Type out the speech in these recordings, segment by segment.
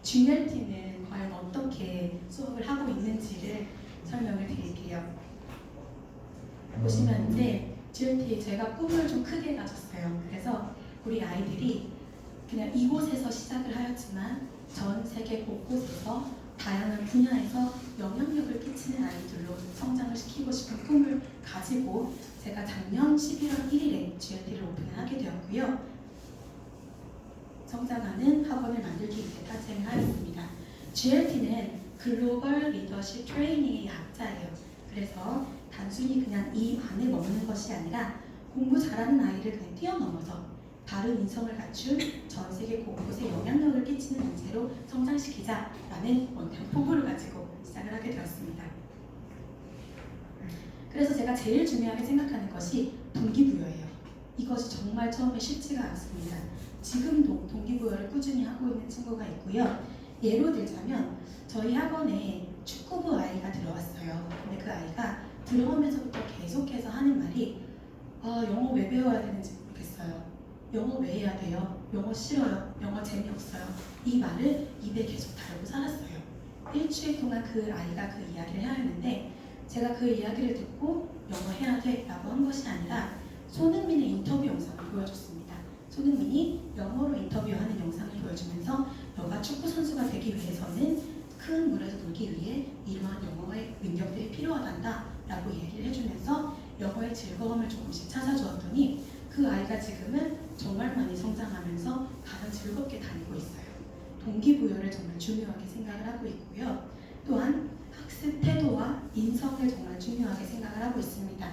GLT는 과연 어떻게 수업을 하고 있는지를 설명을 드릴게요. 보시면 GLT 제가 꿈을 좀 크게 가졌어요. 그래서 우리 아이들이 그냥 이곳에서 시작을 하였지만 전 세계 곳곳에서 다양한 분야에서 영향력을 끼치는 아이들로 성장을 시키고 싶은 꿈을 가지고 제가 작년 11월 1일에 GLT를 오픈하게 되었고요. 성장하는 학원을 만들기 위해 탄생을 하였습니다. GLT는 글로벌 리더십 트레이닝의 약자예요. 그래서 단순히 그냥 이 안에 머무는 것이 아니라 공부 잘하는 아이를 그냥 뛰어넘어서 다른 인성을 갖춘 전 세계 곳곳에 영향력을 끼치는 인재로 성장시키자라는 원형 포부를 가지고 시작을 하게 되었습니다. 그래서 제가 제일 중요하게 생각하는 것이 동기부여예요. 이것이 정말 처음에 쉽지가 않습니다. 지금도 동기부여를 꾸준히 하고 있는 친구가 있고요. 예로 들자면 저희 학원에 축구부 아이가 들어왔어요. 근데 그 아이가 들어오면서부터 계속해서 하는 말이 영어 왜 배워야 되는지 모르겠어요. 영어 왜 해야 돼요? 영어 싫어요. 영어 재미없어요. 이 말을 입에 계속 달고 살았어요. 일주일 동안 그 아이가 그 이야기를 해야 하는데 제가 그 이야기를 듣고 영어 해야 돼 라고 한 것이 아니라 손흥민의 인터뷰 영상을 보여줬습니다. 손흥민이 영어로 인터뷰하는 영상을 보여주면서 너가 축구 선수가 되기 위해서는 큰 물에서 놀기 위해 이러한 영어의 능력들이 필요하단다 라고 얘기를 해주면서 영어의 즐거움을 조금씩 찾아주었더니 그 아이가 지금은 정말 많이 성장하면서 가장 즐겁게 다니고 있어요. 동기부여를 정말 중요하게 생각을 하고 있고요. 또한 학습 태도와 인성을 정말 중요하게 생각을 하고 있습니다.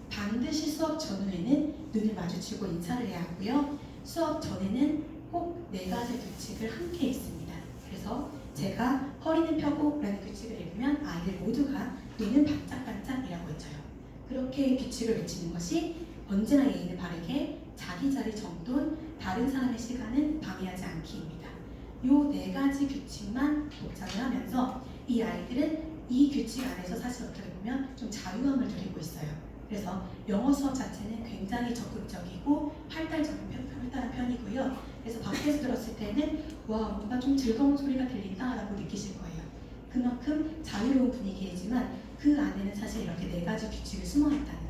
반드시 수업 전후에는 눈을 마주치고 인사를 해야 하고요. 수업 전에는 꼭 4가지 규칙을 함께 읽습니다. 그래서 제가 허리는 펴고 라는 규칙을 읽으면 아이들 모두가 눈은 반짝반짝이라고 외쳐요. 그렇게 규칙을 외치는 것이 언제나 예의는 바르게 자기 자리 정돈, 다른 사람의 시간은 방해하지 않기입니다. 요 4가지 규칙만 독작을 하면서 이 아이들은 이 규칙 안에서 사실 어떻게 보면 좀 자유함을 누리고 있어요. 그래서 영어 수업 자체는 굉장히 적극적이고 활달한 편이고요. 그래서 밖에서 들었을 때는 와 뭔가 좀 즐거운 소리가 들린다라고 느끼실 거예요. 그만큼 자유로운 분위기이지만 그 안에는 사실 이렇게 4가지 규칙이 숨어있다는 거.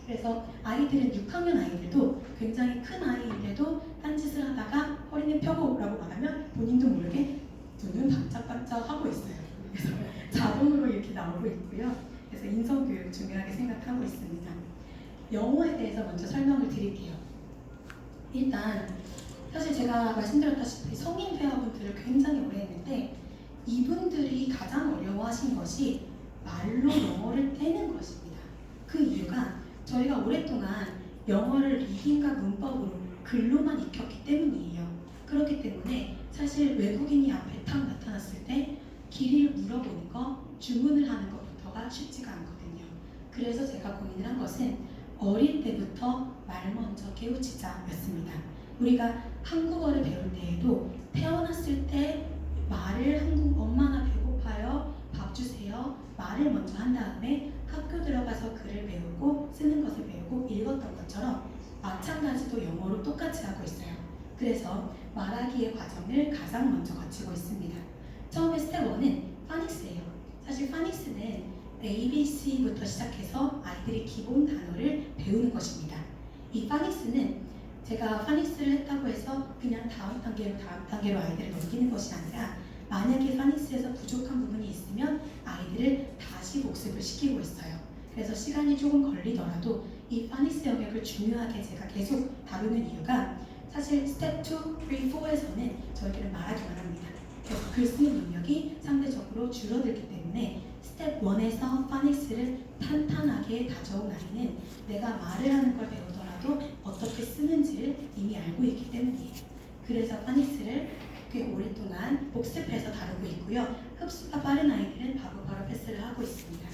그래서 아이들은 6학년 아이들도 굉장히 큰 아이인데도 딴짓을 하다가 허리는 펴고 라고 말하면 본인도 모르게 눈은 반짝반짝 하고 있어요. 그래서 자동으로 이렇게 나오고 있고요. 그래서 인성교육 중요하게 생각하고 있습니다. 영어에 대해서 먼저 설명을 드릴게요. 일단 사실 제가 말씀드렸다시피 성인 회화분들을 굉장히 오래 했는데 이분들이 가장 어려워하신 것이 말로 영어를 떼는 것입니다. 그 이유가 저희가 오랫동안 영어를 리딩과 문법으로 글로만 익혔기 때문이에요. 그렇기 때문에 사실 외국인이 앞에 탁 나타났을 때 길이를 물어보는 거, 주문을 하는 것부터가 쉽지가 않거든요. 그래서 제가 고민을 한 것은 어릴 때부터 말 먼저 깨우치자였습니다. 우리가 한국어를 배울 때에도 태어났을 때 말을 엄마나 배고파요, 밥 주세요, 말을 먼저 한 다음에 학교 들어가서 글을 배우고 쓰는 것을 배우고 읽었던 것처럼 마찬가지도 영어로 똑같이 하고 있어요. 그래서 말하기의 과정을 가장 먼저 거치고 있습니다. 처음에 스텝 1은 파닉스예요. 사실 파닉스는 ABC부터 시작해서 아이들이 기본 단어를 배우는 것입니다. 이 파닉스는 제가 파닉스를 했다고 해서 그냥 다음 단계로 아이들을 넘기는 것이 아니라 만약에 파닉스에서 부족한 부분이 있으면 아이들을 다시 복습을 시키고 있어요. 그래서 시간이 조금 걸리더라도 이 파닉스 영역을 중요하게 제가 계속 다루는 이유가 사실 스텝 2, 3, 4에서는 저희들은 말하기만 합니다. 그래서 글 쓰는 능력이 상대적으로 줄어들기 때문에 스텝 1에서 파닉스를 탄탄하게 다져온 아이는 내가 말을 하는 걸 배우더라도 어떻게 쓰는지를 이미 알고 있기 때문이에요. 그래서 파닉스를 꽤 오랫동안 복습해서 다루고 있고요. 흡수가 빠른 아이들은 바로 패스를 하고 있습니다.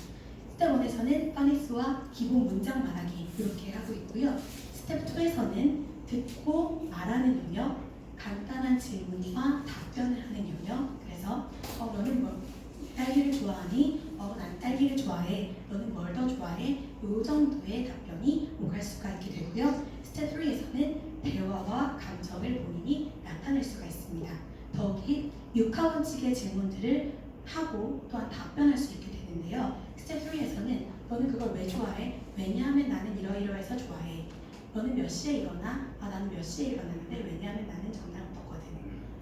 스텝 1에서는 파닉스와 기본 문장 말하기 이렇게 하고 있고요. 스텝 2에서는 듣고 말하는 능력, 간단한 질문과 답변을 하는 영역. 그래서 너는 뭐 딸기를 좋아하니? 난 딸기를 좋아해. 너는 뭘 더 좋아해? 이 정도의 답변이 오갈 수가 있게 되고요. 스텝 3에서는 대화와 감정을 본인이 나타낼 수가 있습니다. 더욱이 6학년 복합원칙의 질문들을 하고 또한 답변할 수 있게 되는데요. 스텝 3에서는 너는 그걸 왜 좋아해? 왜냐하면 나는 이러이러해서 좋아해. 너는 몇 시에 일어나? 아 나는 몇 시에 일어나는데 왜냐하면 나는 전날 어떻거든.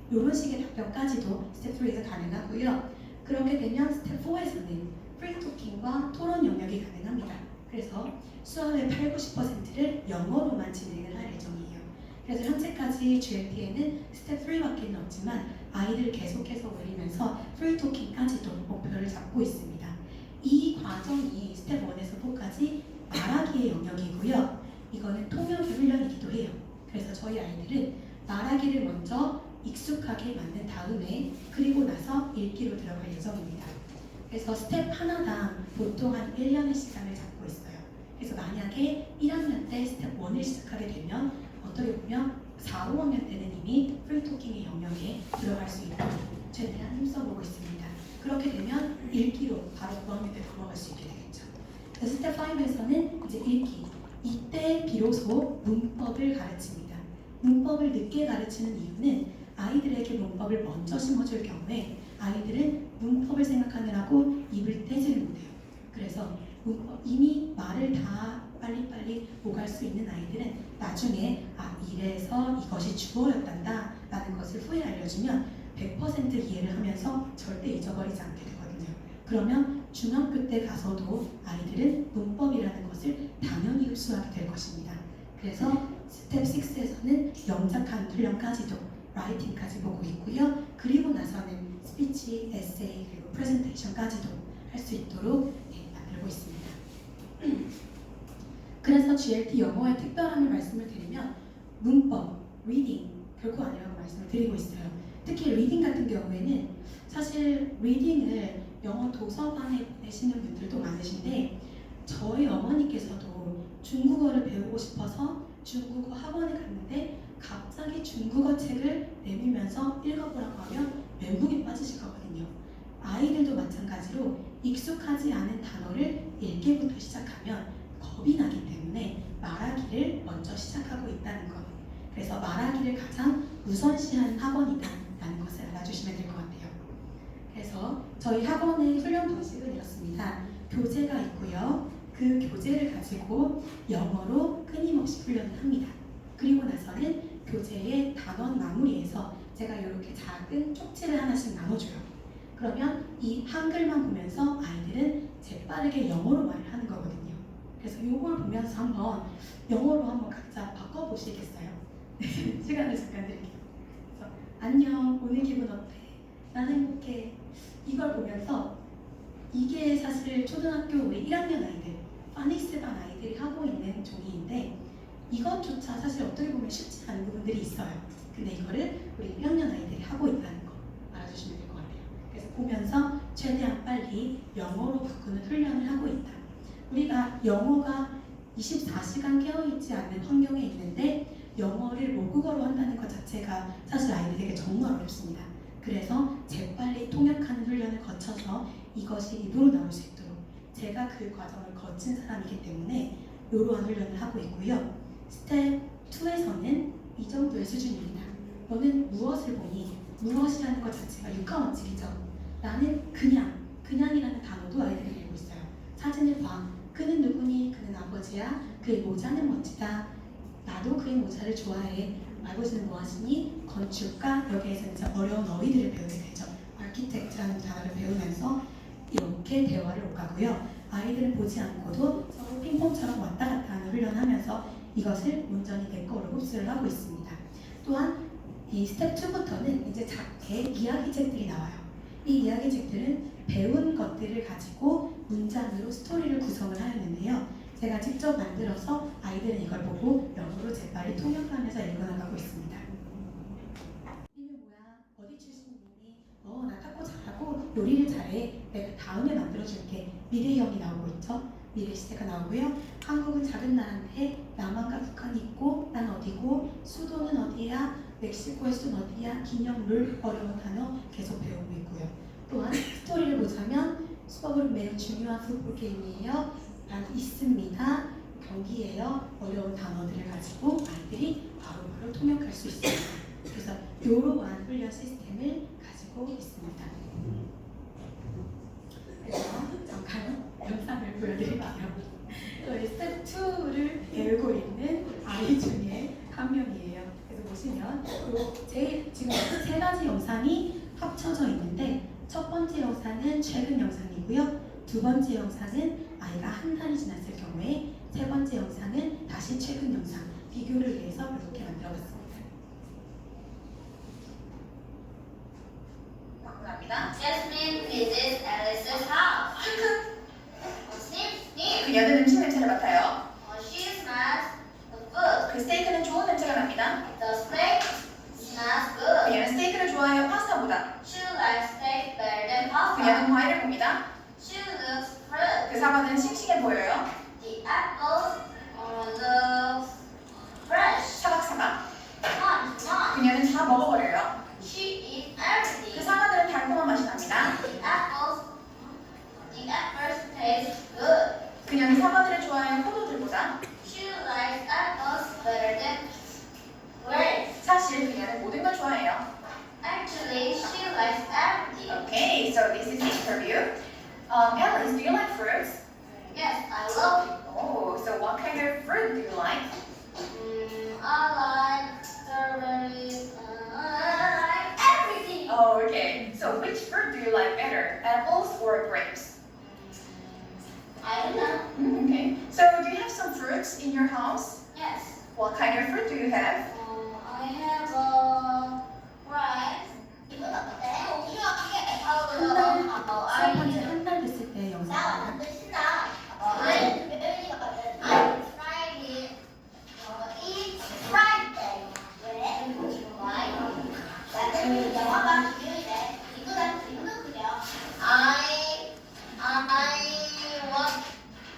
이런 식의 답변까지도 스텝 3에서 가능하고요. 그렇게 되면 스텝 4에서는 프리토킹과 토론 영역이 가능합니다. 그래서 수업의 80~90%를 영어로만 진행을 할 예정이에요. 그래서 현재까지 GLP에는 스텝 3밖에 없지만 아이들을 계속해서 올리면서 프리토킹까지도 목표를 잡고 있습니다. 이 과정이 스텝 1에서 4까지 말하기의 영역이고요. 이거는 통역의 훈련이기도 해요. 그래서 저희 아이들은 말하기를 먼저 익숙하게 만든 다음에 그리고 나서 읽기로 들어갈 예정입니다. 그래서 스텝 하나당 보통 한 1년의 시간을 잡고 있어요. 그래서 만약에 1학년 때 스텝 1을 시작하게 되면 어떻게 보면 4, 5학년 때는 이미 프리토킹의 영역에 들어갈 수 있도록 최대한 힘써보고 있습니다. 그렇게 되면 읽기로 바로 9학년 때 넘어갈 수 있게 되겠죠. 그래서 스텝 5에서는 이제 읽기. 이때 비로소 문법을 가르칩니다. 문법을 늦게 가르치는 이유는 아이들에게 문법을 먼저 심어줄 경우에 아이들은 문법을 생각하느라고 입을 떼지를 못해요. 그래서 이미 말을 다 빨리빨리 오갈 수 있는 아이들은 나중에 아 이래서 이것이 주어였단다 라는 것을 후에 알려주면 100% 이해를 하면서 절대 잊어버리지 않게 되거든요. 그러면 중학교 때 가서도 아이들은 문법이라는 것을 당연히 흡수하게 될 것입니다. 그래서 스텝 6에서는 영작한 훈련까지도 라이팅까지 보고 있고요. 그리고 나서는 스피치, 에세이, 그리고 프레젠테이션까지도 할 수 있도록 만들고 있습니다. 그래서 GLP 영어의 특별함을 말씀을 드리면 문법, 리딩 결코 아니라고 말씀을 드리고 있어요. 특히 리딩 같은 경우에는 사실 리딩을 영어 도서관에 보내시는 분들도 많으신데 저희 어머니께서도 중국어를 배우고 싶어서 중국어 학원에 갔는데 갑자기 중국어 책을 내밀면서 읽어보라고 하면 멘붕에 빠지실 거거든요. 아이들도 마찬가지로 익숙하지 않은 단어를 읽기부터 시작하면 겁이 나기 때문에 말하기를 먼저 시작하고 있다는 것. 그래서 말하기를 가장 우선시하는 학원이다라는 것을 알아주시면 될 것 같아요. 그래서 저희 학원의 훈련 방식은 이렇습니다. 교재가 있고요. 그 교재를 가지고 영어로 끊임없이 훈련을 합니다. 그리고 나서는 교재의 단원 마무리에서 제가 이렇게 작은 쪽지를 하나씩 나눠줘요. 그러면 이 한글만 보면서 아이들은 재빠르게 영어로 말을 하는 거거든요. 그래서 이걸 보면서 한번 영어로 한번 각자 바꿔보시겠어요? 시간을 잠깐 드릴게요. 그래서 안녕, 오늘 기분 어때? 난 행복해. 이걸 보면서 이게 사실 초등학교 우리 1학년 아이들, 파닉스반 아이들이 하고 있는 종이인데 이것조차 사실 어떻게 보면 쉽지 않은 부분들이 있어요. 근데 이거를 우리 1학년 아이들이 하고 있다는 거 알아주시면 될 것 같아요. 그래서 보면서 최대한 빨리 영어로 바꾸는 훈련을 하고 있다. 우리가 영어가 24시간 깨어있지 않는 환경에 있는데 영어를 모국어로 한다는 것 자체가 사실 아이들에게 정말 어렵습니다. 그래서 재빨리 통역하는 훈련을 거쳐서 이것이 입으로 나올 수 있도록 제가 그 과정을 거친 사람이기 때문에 이러한 훈련을 하고 있고요. 스텝 2에서는 이 정도의 수준입니다. 너는 무엇을 보니? 무엇이라는 것 자체가 육하원칙이죠. 나는 그냥이라는 단어도 아이들이 배우고 있어요. 사진을 봐. 그는 누구니? 그는 아버지야. 그의 모자는 멋지다. 나도 그의 모자를 좋아해. 아버지는 뭐하시니? 건축가. 여기에서 이제 어려운 어휘들을 배우게 되죠. 아키텍트라는 단어를 배우면서 이렇게 대화를 오가고요. 아이들은 보지 않고도 서로 핑퐁처럼 왔다 갔다 하는 훈련을 하면서 이것을 온전히 내 거로 흡수를 하고 있습니다. 또한 이 스텝 2부터는 이제 작게 이야기책들이 나와요. 이 이야기책들은 배운 것들을 가지고 문장으로 스토리를 구성을 하였는데요. 제가 직접 만들어서 아이들은 이걸 보고 영어로 재빨리 통역하면서 읽어나가고 있습니다. 이름이 뭐야? 어디 출신이니? 나 탁구 잘하고 요리를 잘해. 내가 다음에 만들어줄게. 미래형이 나오고 있죠. 미래 시대가 나오고요. 한국은 작은 나라인데 남한과 북한이 있고 난 어디고 수도는 어디야? 멕시코의 수도는 어디야? 기념물 어려운 단어 계속 배우고 있고요. 또한 스토리를 보자면 수업은 매우 중요한 풋볼 게임이에요. 라고 있습니다. 경기예요. 어려운 단어들을 가지고 아이들이 바로바로 통역할 수 있습니다. 그래서 이러한 훈련 시스템을 가지고 가지고 있습니다. 그래서 잠깐 영상을 보여드릴게요. 저희 스텝 2를 배우고 있는 아이 중에 한 명이에요. 그래서 보시면 제일 지금 세 가지 영상이 합쳐져 있는데 첫 번째 영상은 최근 영상이고요. 두 번째 영상은 아이가 한 달이 지났을 경우에 세 번째 영상은 다시 최근 영상 비교를 위해서 이렇게 만들어봤습니다. 감사합니다. Jasmine visits Alice's house. 그녀는 음식 냄새를 맡아요. She smells the food. 그 스테이크는 좋은 냄새가 납니다. The steak smells good. 그녀는 스테이크를 좋아해요. 파스타보다. She likes steak better than pasta. 그녀는 과일을 봅니다. She looks fruit. 그 사과는 싱싱해 보여요. The apple looks fresh. 사각사각. Not. 그녀는 다 먹어버려요. She eats 그 everything. 사과들은 달콤한 맛이 납니다. The apples taste good. 그녀는 사과들을 좋아해요. 포도들보다. She likes apples better than grapes. 사실 그녀는 모든 걸 좋아해요. Actually, she likes everything. Okay, so this is the interview. Alice, do you like fruits? Yes, I love it. Oh, so what kind of fruit do you like? I like strawberries. I like everything. Oh, okay. So which fruit do you like better, apples or grapes? I don't know. Okay. So do you have some fruits in your house? Yes. What kind of fruit do you have? I have rice. 이건 어때? 수업한 지 한 달 됐을 때 영상입니다.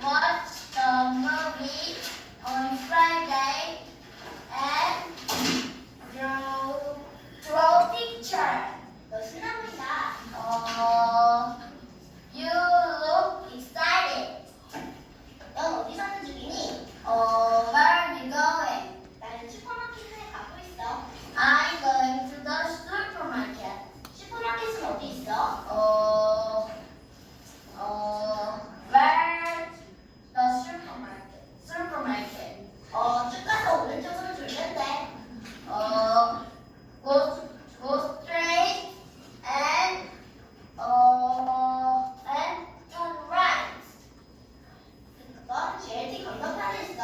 watch the movie on Friday and draw picture. 너 신나보이다. You look excited. 넌 어디 사는 중이니? Where are you going? 나는 슈퍼마켓에 가고 있어. I'm going to the supermarket. 슈퍼마켓은 어디 있어? Where the supermarket? Supermarket. 쭉 가서 오른쪽으로 돌면 돼. Go straight and turn right. 넌 제일 건너편에 있어.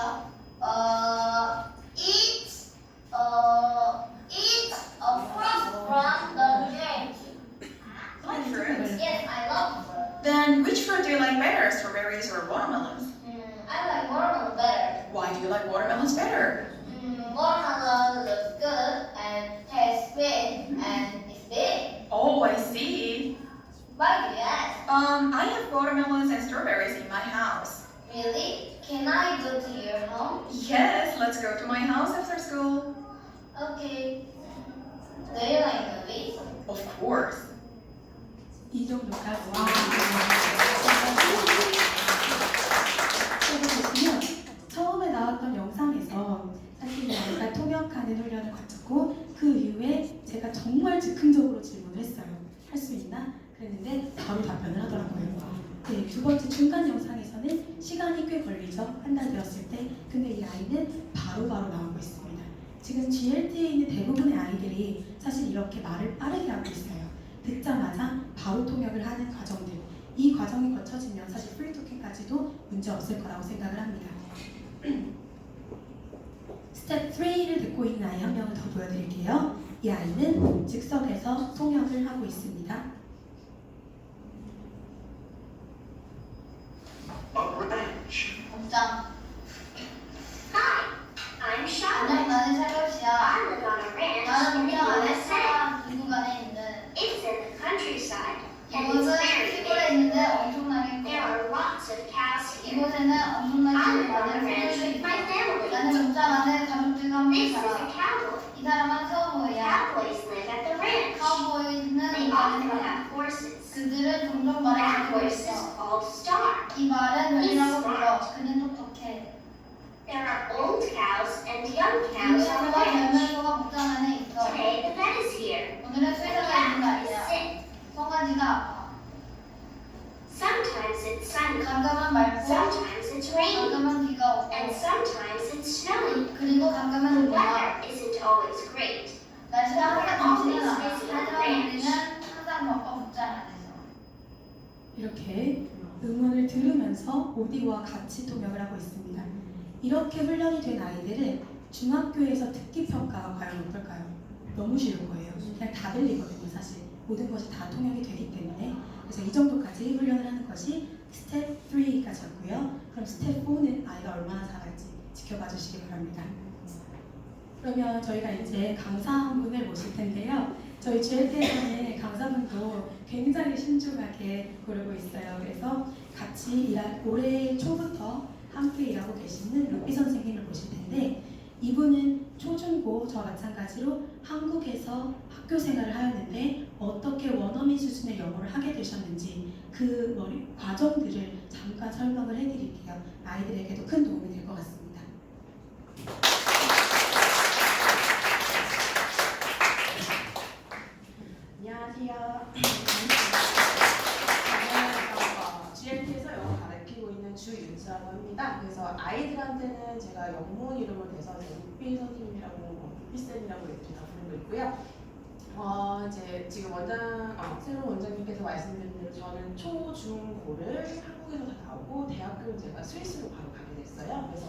Eat a fruit from the tree. Like fruits. Yes, I love fruit. Then which fruit do you like better, strawberries or watermelons? I like watermelon better. Why do you like watermelons better? Watermelon looks good and tastes sweet and is big. Oh, I see. Why do you ask? I have watermelons and strawberries in my house. Really? Can I go to your home? Yes, let's go to my house after school. Okay. Do you like movies? Of course. 이 정도까지. 그래서 보시면 처음에 나왔던 영상에서 사실 아이가 통역하는 훈련을 거쳤고 그 이후에 제가 정말 즉흥적으로 질문을 했어요. 할 수 있나? 그랬는데 바로 답변을 하더라고요. 네, 두 번째 중간 영상에서는 시간이 꽤 걸리죠. 한 달 되었을 때. 근데 이 아이는 바로바로 나오고 있습니다. 지금 GLT에 있는 대부분의 아이들이 사실 이렇게 말을 빠르게 하고 있어요. 듣자마자 바로 통역을 하는 과정들. 이 과정이 거쳐지면 사실 프리토킹까지도 문제 없을 거라고 생각을 합니다. 스텝 3를 듣고 있는 아이 한 명을 더 보여드릴게요. 이 아이는 즉석에서 통역을 하고 있습니다. 공장. Hi, I'm 안녕, Charlotte. 나는 샬롯이야. I live on a ranch 나는 in the 공장 안에 USA. 살아. 미국안에 있는. It's in the countryside, and it's 이곳은 very 시골에 big. 있는데 엄청나게 There 커. are lots of cows here. 이곳에는 I 엄청나게 live on 많은 a ranch 소들이 with my 있어. family. 나는 공장 안에 가족들과 함께 This is a 살아. cowboy. 이 사람은 카우보이야. Cowboys live at the ranch. 카우보이는 They 말을 often 해. have horses. 그들은 종종 말을 That 가지고 horse is 있어. called Star. 이 말은 웬이라고 불러. 그는 똑똑해. There are old cows and young cows on the 인류와 ranch. 열매소가 공장 안에 있어. Today the vet is here. 오늘은 The 수의사가 있는 cat is 날이야. sick. 강아지가 아파. Sometimes it's sunny. 가끔은 맑고, Sometimes it's rainy. 가끔은 비가 오고, And sometimes it's snowing. 그리고 The 가끔은 비가. weather isn't always great. 날씨가 항상 좋지는 않아. Always busy on the 하지만 ranch. 우리는 항상 바빠 복장 안에서. 이렇게 음원을 들으면서 오디오와 같이 통역을 하고 있습니다. 이렇게 훈련이 된 아이들은 중학교에서 듣기 평가가 과연 어떨까요? 너무 쉬울 거예요. 그냥 다 들리거든요, 사실. 모든 것이 다 통역이 되기 때문에. 그래서 이 정도까지 훈련을 하는 것이 스텝 3까지였고요. 그럼 스텝 4는 아이가 얼마나 잘할지 지켜봐 주시기 바랍니다. 그러면 저희가 이제 강사 한 분을 모실 텐데요. 저희 GLT에서는 강사분도 굉장히 신중하게 고르고 있어요. 그래서 같이 올해 초부터 함께 일하고 계시는 루비 선생님을 모실 텐데, 이분은 초중고 저와 마찬가지로 한국에서 학교 생활을 하였는데 어떻게 원어민 수준의 영어를 하게 되셨는지 그 과정들을 잠깐 설명을 해드릴게요. 아이들에게도 큰 도움이 될 것 같습니다. 안녕하세요. 저는 GLT에서 영어 가르치고 있는 주윤수라고 합니다. 그래서 아이들한테는 제가 영문 이름을 대서 루비 선생님이라고, 루비쌤이라고 이렇게 다 부르고 있고요. 이제 지금 새로운 원장님께서 말씀드린 대로 저는 초, 중, 고를 한국에서 다 나오고 대학교는 제가 스위스로 바로 가게 됐어요. 그래서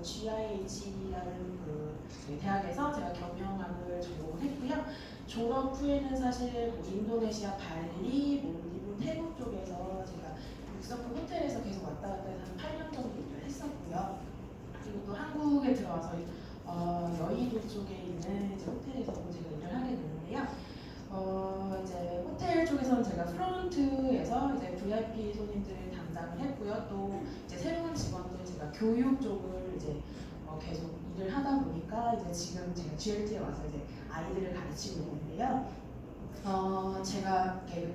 GIH라는 그 대학에서 제가 경영학을 전공했고요. 졸업 후에는 사실 뭐 인도네시아 발리, 몰디브, 태국 쪽에서 제가 육성급 호텔에서 계속 왔다 갔다 해서 한 8년 정도 일을 했었고요. 그리고 또 한국에 들어와서 여의도 쪽에 있는 이제 호텔에서 제가 일을 하게 됐는데요. 이제 호텔 쪽에서는 제가 프론트에서 이제 VIP 손님들을 담당을 했고요. 또 이제 새로운 직원들 제가 교육 쪽을 이제 계속 일을 하다 보니까 이제 지금 제가 GLT에 와서 이제 아이들을 가르치고 있는데요. 제가 이렇게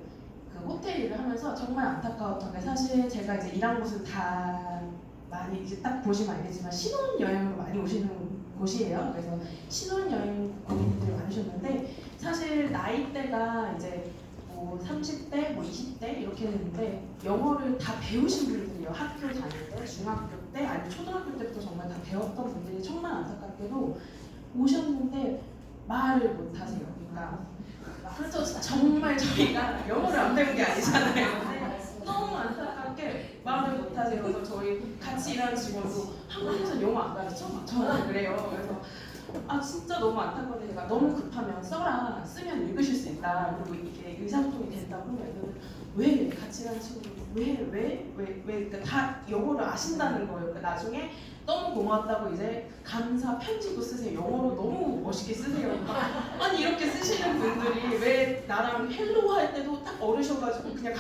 그 호텔 일을 하면서 정말 안타까웠던 게, 사실 제가 이제 일한 곳은 다 많이 이제 딱 보시면 알겠지만 신혼여행으로 많이 오시는 곳이에요. 그래서 신혼여행 고객님들이 많으셨는데, 사실 나이대가 이제 뭐 30대, 뭐 20대 이렇게 되는데 영어를 다 배우신 분들이요. 학교 다닐 때, 중학교 때, 아니면 초등학교 때부터 정말 다 배웠던 분들이 정말 안타깝게도 오셨는데 말을 못 하세요. 그러니까 정말 저희가 영어를 안 배운 게 아니잖아요. 근데 너무 안타깝게 말을 못 하세요. 그래서 저희 같이 일하는 직원도 한국에서 영어 안 가르쳐? 저는 그래요. 그래서 진짜 너무 안타까운데, 제가 너무 급하면 써라, 쓰면 읽으실 수 있다, 그리고 이게 의사소통이 된다고 하면 왜 같이 일하는 친구들 왜 그러니까 다 영어를 아신다는 거예요. 그러니까 나중에 너무 고맙다고 이제 감사 편지도 쓰세요. 영어로 너무 멋있게 쓰세요. 그러니까 아니 이렇게 쓰시는 분들이 왜 나랑 헬로우 할 때도 딱 어르셔가지고 그냥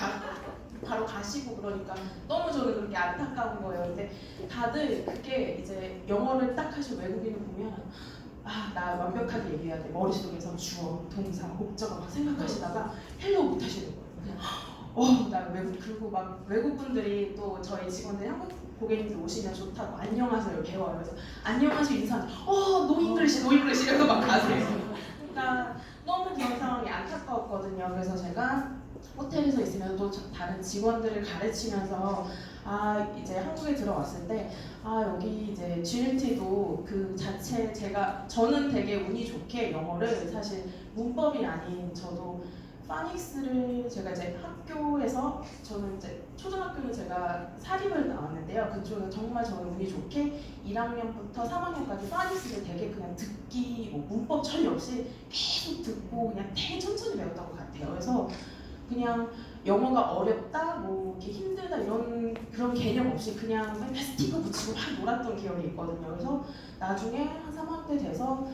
바로 가시고, 그러니까 너무 저는 그렇게 안타까운 거예요. 근데 다들 그게 이제 영어를 딱 하신 외국인을 보면 나 완벽하게 얘기해야 돼. 머릿속에서 주어, 동사, 목적어 막 생각하시다가 헬로우 못 하시는 거예요. 그냥 나 그리고 막 외국 분들이 또 저희 직원들 한국 고객님들 오시면 좋다고 안녕하세요 배워요. 그래서 안녕하세요 인사하면 노 잉글리시 이러면서 막 가세요. 그러니까 너무 그런 상황이 안타까웠거든요. 그래서 제가 호텔에서 있으면 또 다른 직원들을 가르치면서 이제 한국에 들어왔을 때 여기 이제 GLT도 그 자체 저는 되게 운이 좋게 영어를, 사실 문법이 아닌 저도 파닉스를 제가 이제 학교에서, 저는 이제 초등학교는 제가 사립을 나왔는데요. 그쪽에서 정말 저는 운이 좋게 1학년부터 3학년까지 파닉스를 되게 그냥 듣기, 뭐 문법 처리 없이 계속 듣고 그냥 되게 천천히 배웠던 것 같아요. 그래서 그냥 영어가 어렵다, 뭐 이렇게 힘들다 이런 그런 개념 없이 그냥 맨날 스티커 붙이고 막 놀았던 기억이 있거든요. 그래서 나중에 한 3학년 돼서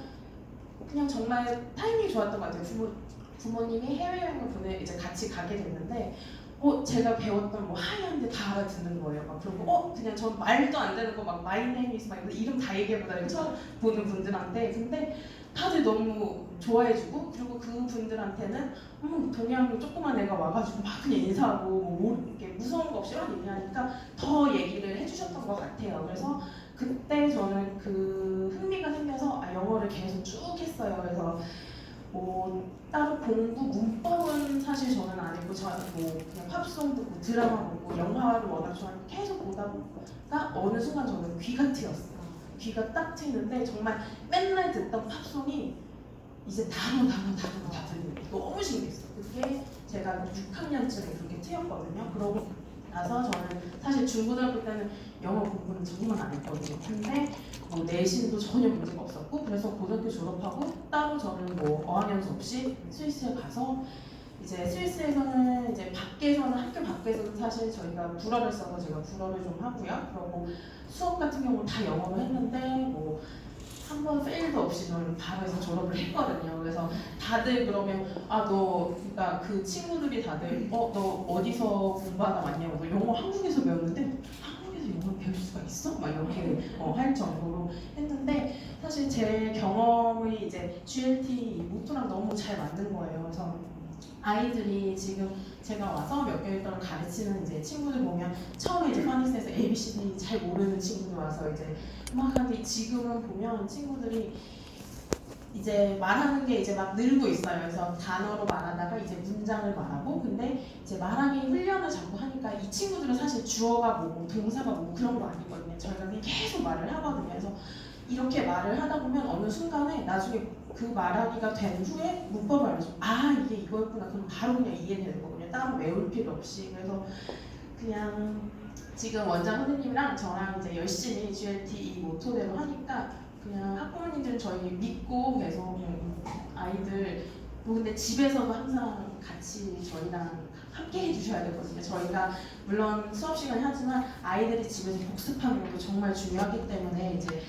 그냥 정말 타이밍이 좋았던 것 같아요. 부모님이 해외여행을 이제 같이 가게 됐는데 제가 배웠던 뭐 하이한데 다 알아듣는 거예요. 막 그리고 그냥 전 말도 안 되는 거 막 my name is 막 이름 다 얘기해보다 처음 보는 분들한테, 근데 다들 너무 좋아해주고, 그리고 그 분들한테는 동양 조그만 애가 와가지고 막 그냥 인사하고 뭐 이렇게 무서운 거 없이 막 얘기하니까 더 얘기를 해주셨던 것 같아요. 그래서 그때 저는 그 흥미가 생겨서 영어를 계속 쭉 했어요. 그래서 뭐 따로 공부 문법은 사실 저는 안 했고 저는 뭐 그냥 팝송 듣고 드라마 보고 영화를 워낙 좋아하니까 계속 보다 보니까 어느 순간 저는 귀가 트였어요. 귀가 딱 트이는데 정말 맨날 듣던 팝송이 이제 단어 다 들리는 게 너무 신기했어요. 그게 제가 6학년쯤에 그렇게 트였거든요. 그러고 나서 저는 사실 중고등학교 때는 영어 공부는 정말 안 했거든요. 근데 뭐 내신도 전혀 문제가 없었고 그래서 고등학교 졸업하고 따로 저는 뭐 어학연수 없이 스위스에 가서 이제 스위스에서는 이제 밖에서는 학교 밖에서는 사실 저희가 불어를 써서 제가 불어를 좀 하고요. 그리고 수업 같은 경우는 다 영어로 했는데 뭐 한 번 페일도 없이 저는 바로 해서 졸업을 했거든요. 그래서 다들 그러면 그러니까 그 친구들이 다들 너 어디서 공부하다 왔냐고 너 영어 한국에서 배웠는데 한국에서 영어를 배울 수가 있어? 막 이렇게 할 정도로 했는데 사실 제 경험이 이제 GLT 모토랑 너무 잘 맞는 거예요. 그래서 아이들이 지금 제가 와서 몇 개월 동안 가르치는 이제 친구들 보면 처음에 이제 파닉스에서 ABCD 잘 모르는 친구들 와서 이제 막 하는데 지금은 보면 친구들이 이제 말하는 게 이제 막 늘고 있어요. 그래서 단어로 말하다가 이제 문장을 말하고 근데 이제 말하기 훈련을 자꾸 하니까 이 친구들은 사실 주어가 뭐고 동사가 뭐고 그런 거 아니거든요. 저희가 그냥 계속 말을 하거든요. 그래서 이렇게 말을 하다 보면 어느 순간에 나중에 그 말하기가 된 후에 문법을 알려줘. 이게 이거였구나. 그럼 바로 그냥 이해되는 거거든요. 따로 외울 필요 없이. 그래서 그냥 지금 원장 선생님이랑 저랑 이제 열심히 GLT 이 모토대로 하니까 그냥 학부모님들은 저희 믿고 계속 아이들 뭐 근데 집에서도 항상 같이 저희랑 함께 해주셔야 되거든요. 저희가 물론 수업 시간에 하지만 아이들이 집에서 복습하는 것도 정말 중요하기 때문에 이제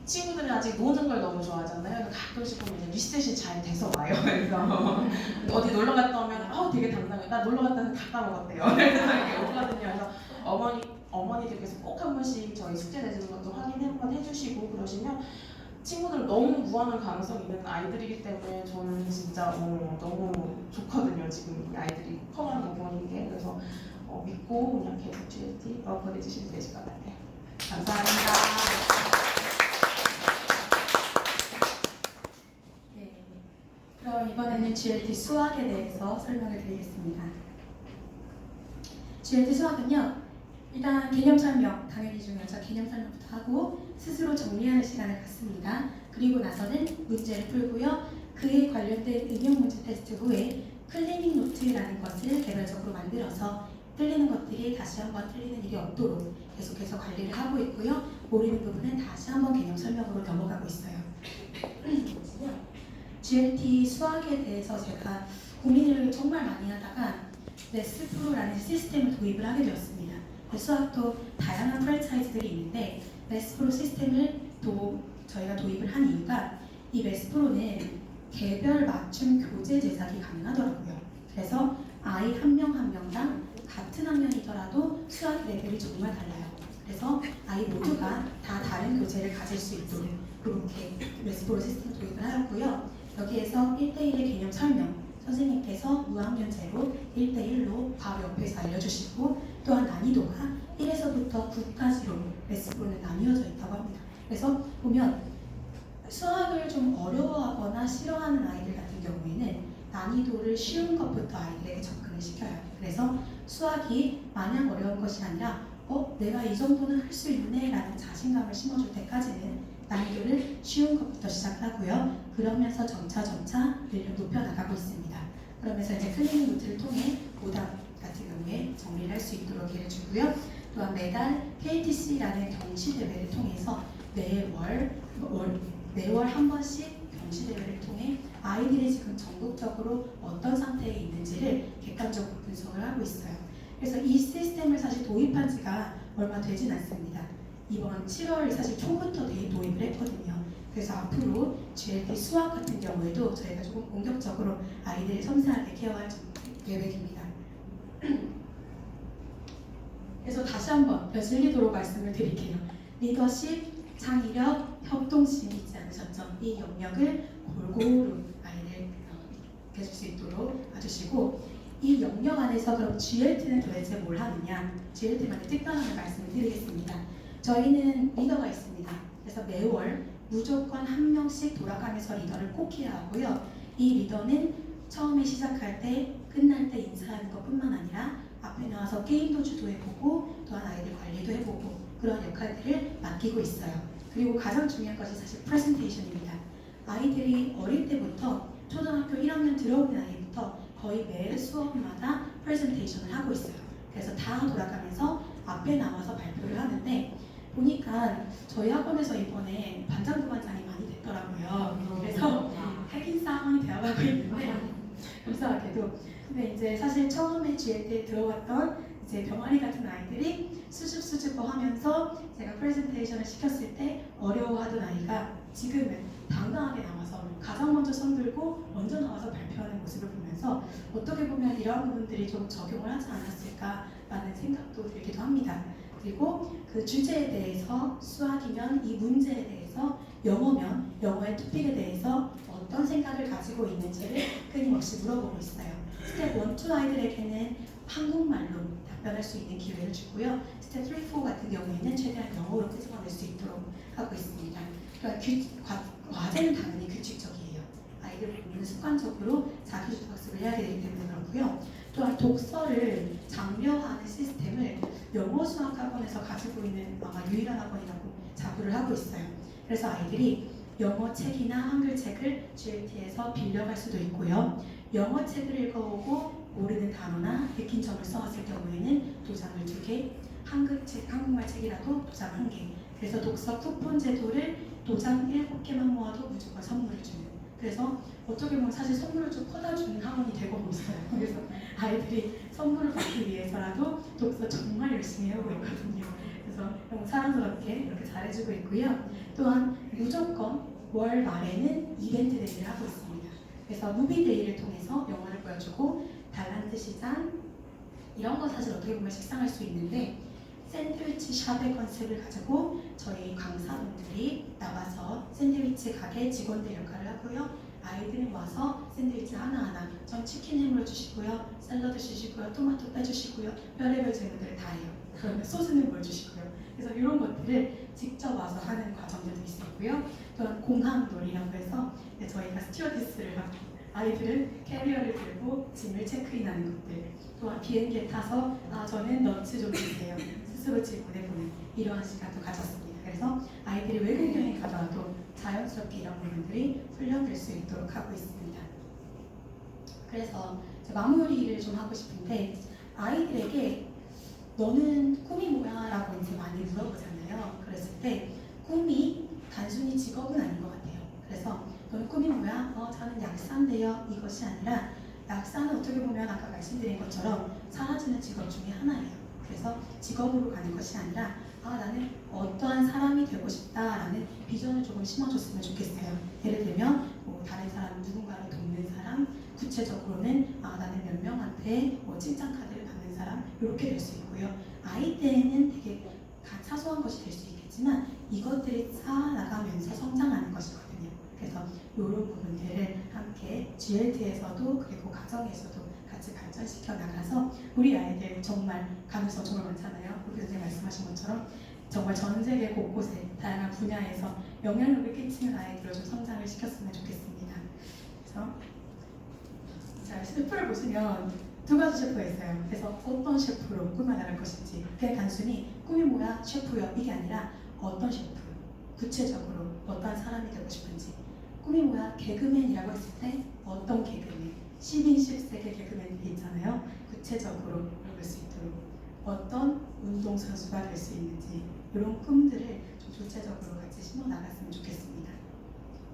친구들은 아직 노는 걸 너무 좋아하잖아요. 가끔씩 보면 이제 리셋이 잘 돼서 와요. 그래서 어디 놀러 갔다 오면 되게 당당해. 나 놀러 갔다 와서 다 까먹었대요. 그래서 이렇게 오거든요. 그래서 어머니들께서 꼭 한 번씩 저희 숙제 내주는 것도 확인 한번 해주시고 그러시면 친구들 너무 무한한 가능성 있는 아이들이기 때문에 저는 진짜 너무 좋거든요. 지금 이 아이들이 커가는 거 보는 게 그래서 믿고 그냥 계속 GLT 보내주시면 되실 것 같아요. 감사합니다. 네, 그럼 이번에는 GLT 수학에 대해서 설명을 드리겠습니다. GLT 수학은요, 일단 개념 설명, 당연히 중요하죠. 개념 설명부터 하고 스스로 정리하는 시간을 갖습니다. 그리고 나서는 문제를 풀고요. 그에 관련된 응용 문제 테스트 후에 클리닝 노트라는 것을 개별적으로 만들어서 틀리는 것들이 다시 한번 틀리는 일이 없도록 계속해서 관리를 하고 있고요. 모르는 부분은 다시 한번 개념 설명으로 넘어가고 있어요. GLT 수학에 대해서 제가 고민을 정말 많이 하다가 레스프로라는 시스템을 도입을 하게 되었습니다. 수학도 다양한 프랜차이즈들이 있는데 레스프로 시스템을 저희가 도입을 한 이유가 이 레스프로는 개별 맞춤 교재 제작이 가능하더라고요. 그래서 아이 한 명 한 명당 같은 학년이더라도 수학 레벨이 정말 달라요. 그래서 아이 모두가 다 다른 교재를 가질 수 있도록 그렇게 레스프로 시스템을 도입을 하였고요. 여기에서 1대1의 개념 설명, 선생님께서 무학년제로 1대1로 바로 옆에서 알려주시고 또한 난이도가 1에서부터 9까지로 레스프로는 나뉘어져 있다고 합니다. 그래서 보면 수학을 좀 어려워하거나 싫어하는 아이들 같은 경우에는 난이도를 쉬운 것부터 아이들에게 접근을 시켜요. 그래서 수학이 마냥 어려운 것이 아니라 내가 이 정도는 할 수 있네 라는 자신감을 심어줄 때까지는 난이도를 쉬운 것부터 시작하고요. 그러면서 점차 높여나가고 있습니다. 그러면서 이제 클리닝 노트를 통해 오답 같은 경우에 정리를 할 수 있도록 기회를 주고요. 또한 매달 KTC라는 경시 대회를 통해서 매월 한 번씩 경시 대회를 통해 아이들이 지금 전국적으로 어떤 상태에 있는지를 객관적으로 분석을 하고 있어요. 그래서 이 시스템을 사실 도입한 지가 얼마 되진 않습니다. 이번 7월 사실 초부터 도입을 했거든요. 그래서 앞으로 GLT 수학 같은 경우에도 저희가 조금 공격적으로 아이들을 섬세하게 케어할 계획입니다. 그래서 다시 한번 들리도록 말씀을 드릴게요. 리더십, 창의력, 협동심이 있지 않으셨죠? 이 영역을 골고루 아이들 익혀줄 수 있도록 봐주시고 이 영역 안에서 그럼 GLT는 도대체 뭘 하느냐? GLT만의 특별함을 말씀을 드리겠습니다. 저희는 리더가 있습니다. 그래서 매월 무조건 한 명씩 돌아가면서 리더를 꼭 해야 하고요. 이 리더는 처음에 시작할 때, 끝날 때 인사하는 것뿐만 아니라 앞에 나와서 게임도 주도해보고 또한 아이들 관리도 해보고 그런 역할들을 맡기고 있어요. 그리고 가장 중요한 것이 사실 프레젠테이션입니다. 아이들이 어릴 때부터 초등학교 1학년 들어오는 아이부터 거의 매 수업마다 프레젠테이션을 하고 있어요. 그래서 다 돌아가면서 앞에 나와서 발표를 하는데 보니까 저희 학원에서 이번에 반장 부반장이 많이 됐더라고요. 그래서 핵인싸움이 되어가고 있는데 감사하게도 근데 이제 사실 처음에 GLT에 들어왔던 이제 병아리 같은 아이들이 수줍수줍 하면서 제가 프레젠테이션을 시켰을 때 어려워하던 아이가 지금은 당당하게 나와서 가장 먼저 손들고 먼저 나와서 발표하는 모습을 보면서 어떻게 보면 이러한 부분들이 좀 적용을 하지 않았을까라는 생각도 들기도 합니다. 그리고 그 주제에 대해서 수학이면 이 문제에 대해서 영어면 영어의 토픽에 대해서 어떤 생각을 가지고 있는지를 끊임없이 물어보고 있어요. 스텝 1, 2 아이들에게는 한국말로 답변할 수 있는 기회를 주고요. 스텝 3, 4 같은 경우에는 최대한 영어로 끄집어낼 수 있도록 하고 있습니다. 그러니까 과제는 당연히 규칙적이에요. 아이들 보면 습관적으로 자기주도 학습을 해야 되기 때문에 그렇고요. 또한 독서를 장려하는 시스템을 영어 수학 학원에서 가지고 있는 아마 유일한 학원이라고 자부를 하고 있어요. 그래서 아이들이 영어 책이나 한글 책을 GLT에서 빌려갈 수도 있고요. 영어 책을 읽어보고 모르는 단어나 느낀 점을 써왔을 경우에는 도장을 2개, 한국말 책이라도 도장 1개. 그래서 독서 쿠폰 제도를 도장 7개만 모아도 무조건 선물을 주는. 그래서 어떻게 보면 사실 선물을 좀 퍼다 주는 학원이 되고 있어요. 그래서 아이들이 선물을 받기 위해서라도 독서 정말 열심히 해오고 있거든요. 그래서 너무 사랑스럽게 이렇게 잘해주고 있고요. 또한 무조건 월 말에는 이벤트 데이를 하고 있습니다. 그래서 무비 데이를 통해서 영화를 보여주고 달란트 시장 이런 거 사실 어떻게 보면 식상할 수 있는데 샌드위치 샵의 컨셉을 가지고 저희 강사분들이 나와서 샌드위치 가게 직원들 역할을 하고요. 아이들은 와서 샌드위치 하나하나 전 치킨 해물 주시고요. 샐러드 주시고요. 토마토 빼주시고요. 별의별 질문들을 다 해요. 그러면 소스는 뭘 주시고요. 그래서 이런 것들을 직접 와서 하는 과정들도 있었고요. 또한 공항놀이라고 해서 저희가 스튜어디스를 하고 아이들은 캐리어를 들고 짐을 체크인하는 것들 또한 비행기에 타서 저는 넌츠 좀 주세요. 스스로 질문해보는 이러한 시간도 가졌습니다. 그래서 아이들이 외국 여행 가더라도 자연스럽게 이런 부분들이 훈련될 수 있도록 하고 있습니다. 그래서 마무리를 좀 하고 싶은데 아이들에게 너는 꿈이 뭐야? 라고 이제 많이 물어보잖아요. 그랬을 때 꿈이 단순히 직업은 아닌 것 같아요. 그래서 너는 꿈이 뭐야? 저는 약사인데요. 이것이 아니라 약사는 어떻게 보면 아까 말씀드린 것처럼 사라지는 직업 중에 하나예요. 그래서 직업으로 가는 것이 아니라 나는 어떠한 사람이 되고 싶다라는 비전을 조금 심어줬으면 좋겠어요. 예를 들면 다른 사람 누군가를 돕는 사람, 구체적으로는 나는 몇 명한테 칭찬 카드를 받는 사람 이렇게 될 수 있고요. 아이 때는 되게 사소한 것이 될 수 있겠지만 이것들이 쌓아나가면서 성장하는 것이거든요. 그래서 이런 부분들을 함께 GLT에서도 그리고 가정에서도 같이 발전시켜 나가서 우리 아이들 정말 가능성 정말 많잖아요. 우리 선생님 말씀하신 것처럼 정말 전 세계 곳곳에 다양한 분야에서 영향력을 끼치는 아이들을 좀 성장을 시켰으면 좋겠습니다. 그래서 자, 셰프를 보시면 두 가지 셰프가 있어요. 그래서 어떤 셰프로 꿈을 나갈 것인지 그게 단순히 꿈이 뭐야? 셰프요 이게 아니라 어떤 셰프 구체적으로 어떤 사람이 되고 싶은지 꿈이 뭐야? 개그맨이라고 했을 때 어떤 개그맨 10인 10세계 개그맨들이 있잖아요. 구체적으로 물어볼 수 있도록 어떤 운동선수가 될 수 있는지 이런 꿈들을 좀 구체적으로 같이 심어 나갔으면 좋겠습니다.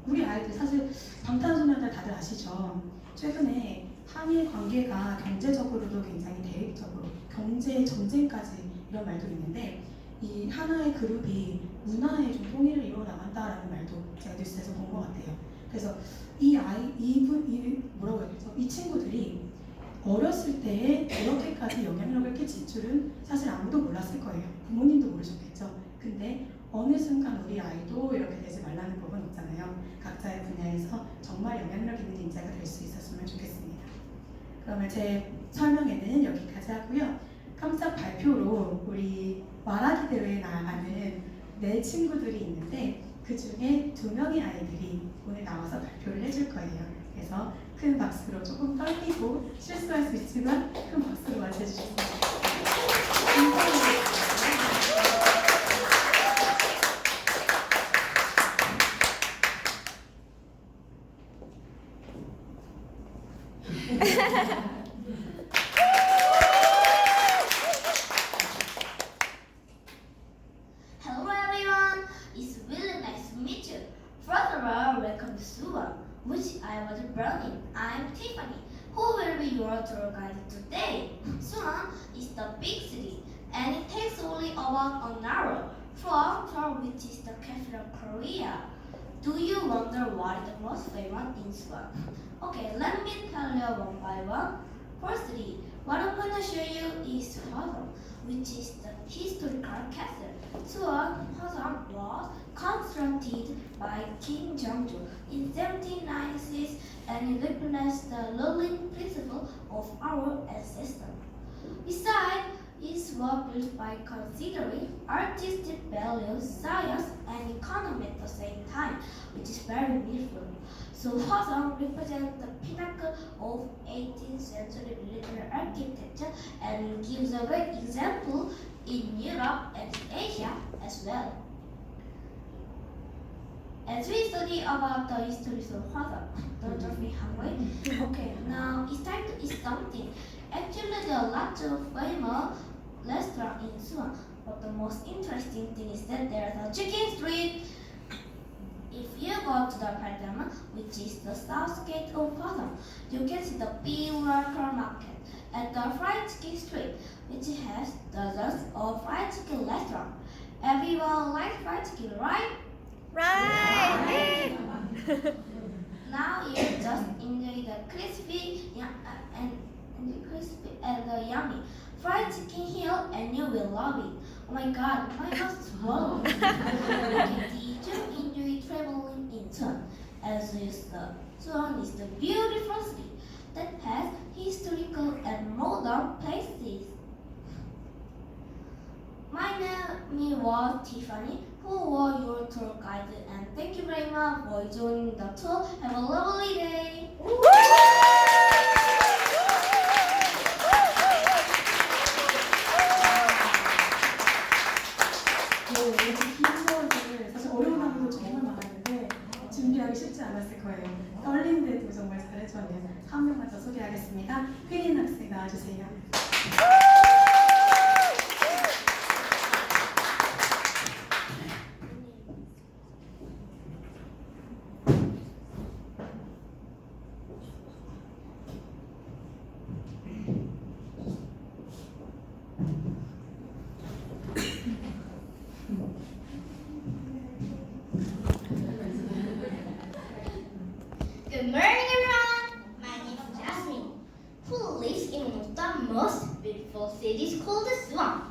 우리 아이들 사실 방탄소년단 다들 아시죠? 최근에 한일 관계가 경제적으로도 굉장히 대립적으로 경제 전쟁까지 이런 말도 있는데 이 하나의 그룹이 문화의 좀 통일을 이루어 나간다라는 말도 제가 뉴스에서 본 것 같아요. 그래서 뭐라고 해야 되죠? 이 친구들이 어렸을 때에 이렇게까지 영향력을 끼칠 줄은 사실 아무도 몰랐을 거예요. 부모님도 모르셨겠죠. 근데 어느 순간 우리 아이도 이렇게 되지 말라는 법은 없잖아요. 각자의 분야에서 정말 영향력 있는 인재가 될 수 있었으면 좋겠습니다. 그러면 제 설명회는 여기까지 하고요. 깜짝 발표로 우리 말하기 대회에 나가는 4친구들이 있는데 그 중에 2명의 아이들이 오늘 나와서 발표를 해줄 거예요. 그래서 큰 박수로 조금 떨리고 실수할 수 있지만 큰 박수로 맞춰주셨으면 좋겠습니다. Hello everyone, it's really nice to meet you. First of all, welcome to Suwon, which I was born in. I'm Tiffany, who will be your tour guide today. Suwon is the big city, and it takes only about an hour from Seoul, which is the capital of Korea. Do you wonder what is the most famous in Suwon? Okay, let me tell you one by one. Firstly, what I'm gonna show you is Hwasong, which is the historical castle. Suwon Hwasong was constructed by King Jeongjo in 1796 and it represents the ruling principle of our ancestors. Besides, it was built by considering artistic value, science, and economy at the same time, which is very beautiful. So Hwasong represents the pinnacle of 18th century military architecture and gives a great example in Europe and Asia as well. As we study about the history of Hwasong, don't judge me halfway. Okay, now it's time to eat something. Actually, there are lots of famous restaurants in Suwon, but the most interesting thing is that there's a chicken street. If you go to the Paldama, which is the south gate of Hwasong, you can see the big local market and the fried chicken street, which has dozens of fried chicken restaurants. Everyone likes fried chicken, right? Right. Now you just enjoy the crispy and the yummy fried chicken here, and you will love it. Oh my God, my mouth is full. Okay, did you enjoy traveling in Suwon? As is the Suwon is the beautiful city that has historical and modern places. My name was Tiffany, who was your tour guide, and thank you very much for joining the tour. Have a lovely day. 네, 이렇게 긴 수업을 사실 어려운 단어도 정말 많았는데 준비하기 쉽지 않았을 거예요. 떨린데도 정말 잘해줬네요. 한 명만 더 소개하겠습니다. 혜린 학생 나와주세요. Good morning, everyone. My name is Jasmine, who lives in one of the most beautiful cities called Suwon.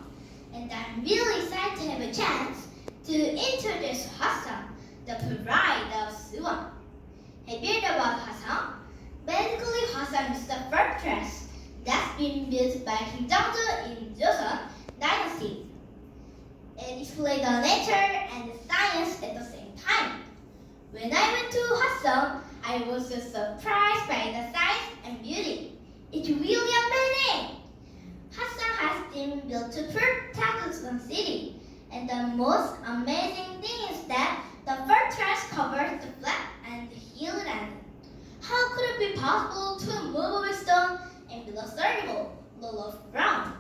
And I'm really excited to have a chance to introduce Hwasong, the pride of Suwon. Have you heard about Hwasong? Basically, Hwasong is the fortress that's been built by King Jeongjo in Joseon Dynasty. It displayed the nature and the science at the same time. When I went to Hwasong, I was so surprised by the size and beauty. It's really amazing! Hwasong has been built to protect the city. And the most amazing thing is that the fortress covers the flat and the hillland. How could it be possible to move a stone and build a stable low of ground?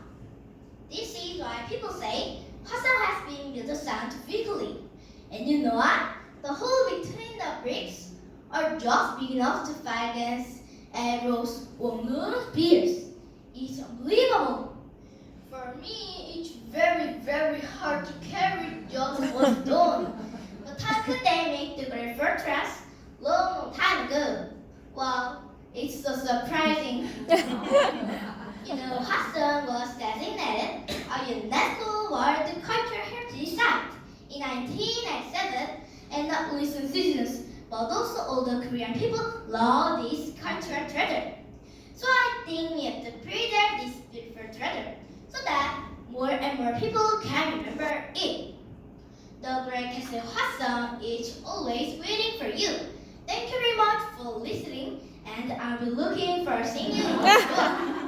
This is why people say Hwasong has been built scientifically. And you know what? The hole between the bricks are just big enough to fight against arrows or moon spears. It's unbelievable. For me, it's very hard to carry just one stone. But how could they make the great fortress long time ago? Well, it's so surprising. Hwasong was designated a UNESCO World Cultural Heritage Site in 1997, and not only citizens, but also all the Korean people love this cultural treasure. So I think we have to preserve this beautiful treasure so that more and more people can remember it. The Great Castle Hwasong is always waiting for you. Thank you very much for listening, and I'll be looking for a singing book.